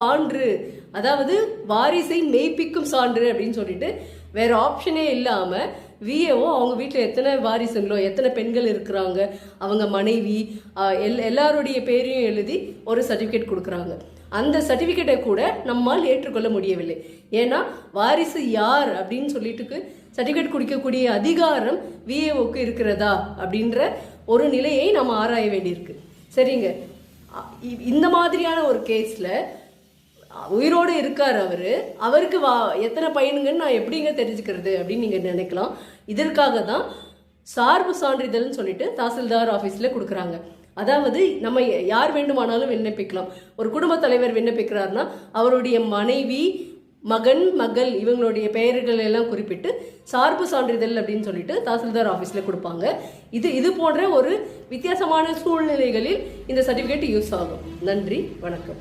சான்று, அதாவது வாரிசை மெய்ப்பிக்கும் சான்று அப்படின்னு சொல்லிட்டு வேற ஆப்ஷனே இல்லாம விஏஓ அவங்க வீட்டில் எத்தனை வாரிசுங்களோ எத்தனை பெண்கள் இருக்கிறாங்க அவங்க மனைவி எல்லாருடைய பேரையும் எழுதி ஒரு சர்டிஃபிகேட் கொடுக்குறாங்க. அந்த சர்டிஃபிகேட்டை கூட நம்மால் ஏற்றுக்கொள்ள முடியவில்லை. ஏன்னா வாரிசு யார் அப்படின்னு சொல்லிட்டு சர்டிஃபிகேட் கொடுக்கக்கூடிய அதிகாரம் விஏஓக்கு இருக்கிறதா அப்படின்ற ஒரு நிலையை நம்ம ஆராய வேண்டியிருக்கு. சரிங்க, இந்த மாதிரியான ஒரு கேஸில் உயிரோடு இருக்கார் அவருக்கு எத்தனை பையனுங்கன்னு நான் எப்படிங்க தெரிஞ்சுக்கிறது அப்படின்னு நீங்கள் நினைக்கலாம். இதற்காக தான் சார்பு சான்றிதழ்னு சொல்லிட்டு தாசில்தார் ஆஃபீஸில் கொடுக்குறாங்க. அதாவது நம்ம யார் வேண்டுமானாலும் விண்ணப்பிக்கலாம். ஒரு குடும்ப தலைவர் விண்ணப்பிக்கிறாருன்னா அவருடைய மனைவி, மகன், மகள் இவங்களுடைய பெயர்கள் எல்லாம் குறிப்பிட்டு சார்பு சான்றிதழ் அப்படின்னு சொல்லிட்டு தாசில்தார் ஆஃபீஸில் கொடுப்பாங்க. இது போன்ற ஒரு வித்தியாசமான சூழ்நிலைகளில் இந்த சர்டிஃபிகேட் யூஸ் ஆகும். நன்றி, வணக்கம்.